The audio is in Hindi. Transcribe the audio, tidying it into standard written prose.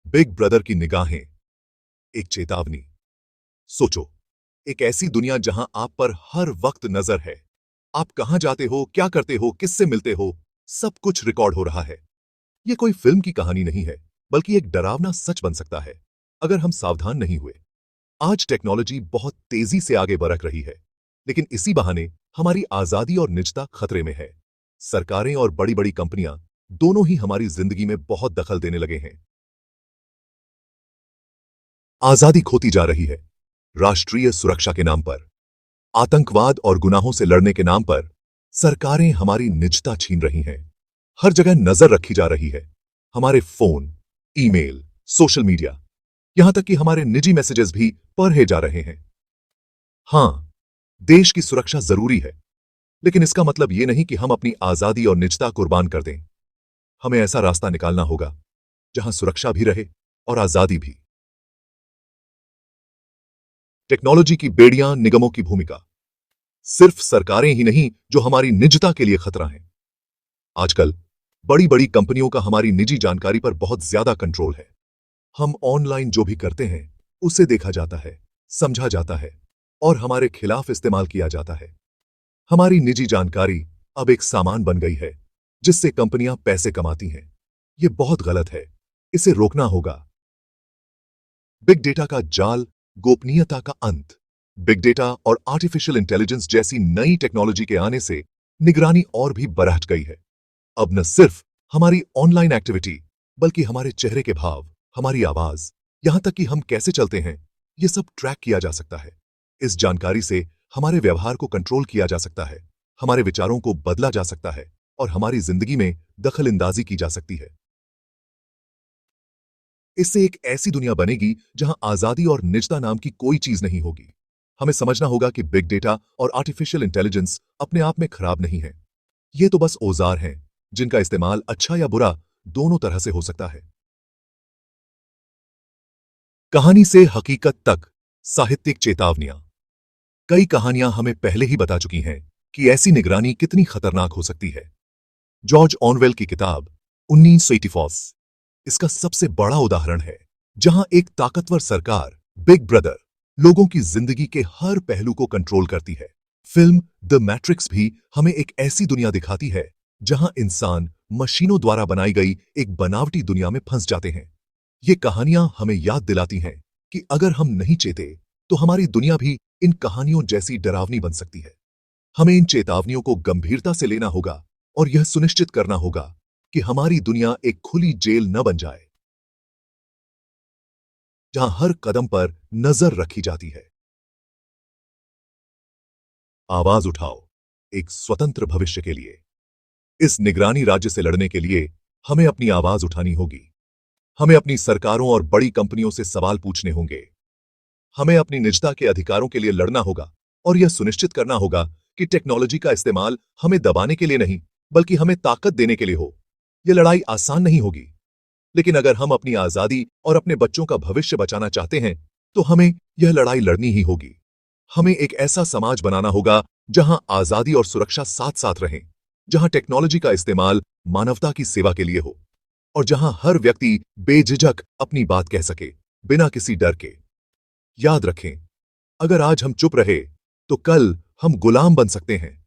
बिग ब्रदर की निगाहें, एक चेतावनी। सोचो, एक ऐसी दुनिया जहां आप पर हर वक्त नजर है। आप कहां जाते हो, क्या करते हो, किससे मिलते हो, सब कुछ रिकॉर्ड हो रहा है। यह कोई फिल्म की कहानी नहीं है, बल्कि एक डरावना सच बन सकता है अगर हम सावधान नहीं हुए। आज टेक्नोलॉजी बहुत तेजी से आगे बढ़ रही है, लेकिन इसी बहाने हमारी आजादी और निजता खतरे में है। सरकारें और बड़ी बड़ी कंपनियां दोनों ही हमारी जिंदगी में बहुत दखल देने लगे हैं। आजादी खोती जा रही है, राष्ट्रीय सुरक्षा के नाम पर, आतंकवाद और गुनाहों से लड़ने के नाम पर सरकारें हमारी निजता छीन रही हैं। हर जगह नजर रखी जा रही है, हमारे फोन, ईमेल, सोशल मीडिया, यहां तक कि हमारे निजी मैसेजेस भी पढ़े जा रहे हैं। हां, देश की सुरक्षा जरूरी है, लेकिन इसका मतलब यह नहीं कि हम अपनी आजादी और निजता कुर्बान कर दें। हमें ऐसा रास्ता निकालना होगा जहां सुरक्षा भी रहे और आजादी भी। टेक्नोलॉजी की बेड़ियां निगमों की भूमिका। सिर्फ सरकारें ही नहीं जो हमारी निजता के लिए खतरा हैं। आजकल बड़ी बड़ी कंपनियों का हमारी निजी जानकारी पर बहुत ज्यादा कंट्रोल है। हम ऑनलाइन जो भी करते हैं उसे देखा जाता है, समझा जाता है और हमारे खिलाफ इस्तेमाल किया जाता है। हमारी निजी जानकारी अब एक सामान बन गई है जिससे कंपनियां पैसे कमाती हैं। यह बहुत गलत है, इसे रोकना होगा। बिग डेटा का जाल, गोपनीयता का अंत। बिग डेटा और आर्टिफिशियल इंटेलिजेंस जैसी नई टेक्नोलॉजी के आने से निगरानी और भी बढ़ गई है। अब न सिर्फ हमारी ऑनलाइन एक्टिविटी, बल्कि हमारे चेहरे के भाव, हमारी आवाज, यहां तक कि हम कैसे चलते हैं, यह सब ट्रैक किया जा सकता है। इस जानकारी से हमारे व्यवहार को कंट्रोल किया जा सकता है, हमारे विचारों को बदला जा सकता है और हमारी जिंदगी में दखलंदाजी की जा सकती है। इससे एक ऐसी दुनिया बनेगी जहां आजादी और निजता नाम की कोई चीज नहीं होगी। हमें समझना होगा कि बिग डेटा और आर्टिफिशियल इंटेलिजेंस अपने आप में खराब नहीं है। ये तो बस औजार हैं जिनका इस्तेमाल अच्छा या बुरा दोनों तरह से हो सकता है। कहानी से हकीकत तक, साहित्यिक चेतावनियां। कई कहानियां हमें पहले ही बता चुकी हैं कि ऐसी निगरानी कितनी खतरनाक हो सकती है। जॉर्ज ऑरवेल की किताब 1984 इसका सबसे बड़ा उदाहरण है, जहां एक ताकतवर सरकार, बिग ब्रदर, लोगों की जिंदगी के हर पहलू को कंट्रोल करती है। फिल्म द मैट्रिक्स भी हमें एक ऐसी दुनिया दिखाती है जहां इंसान मशीनों द्वारा बनाई गई एक बनावटी दुनिया में फंस जाते हैं। ये कहानियां हमें याद दिलाती हैं कि अगर हम नहीं चेते तो हमारी दुनिया भी इन कहानियों जैसी डरावनी बन सकती है। हमें इन चेतावनियों को गंभीरता से लेना होगा और यह सुनिश्चित करना होगा कि हमारी दुनिया एक खुली जेल न बन जाए, जहां हर कदम पर नजर रखी जाती है। आवाज उठाओ, एक स्वतंत्र भविष्य के लिए। इस निगरानी राज्य से लड़ने के लिए हमें अपनी आवाज उठानी होगी। हमें अपनी सरकारों और बड़ी कंपनियों से सवाल पूछने होंगे। हमें अपनी निजता के अधिकारों के लिए लड़ना होगा और यह सुनिश्चित करना होगा कि टेक्नोलॉजी का इस्तेमाल हमें दबाने के लिए नहीं, बल्कि हमें ताकत देने के लिए हो। यह लड़ाई आसान नहीं होगी, लेकिन अगर हम अपनी आजादी और अपने बच्चों का भविष्य बचाना चाहते हैं, तो हमें यह लड़ाई लड़नी ही होगी। हमें एक ऐसा समाज बनाना होगा जहां आजादी और सुरक्षा साथ साथ रहें, जहां टेक्नोलॉजी का इस्तेमाल मानवता की सेवा के लिए हो और जहां हर व्यक्ति बेझिझक अपनी बात कह सके, बिना किसी डर के। याद रखें, अगर आज हम चुप रहे तो कल हम गुलाम बन सकते हैं।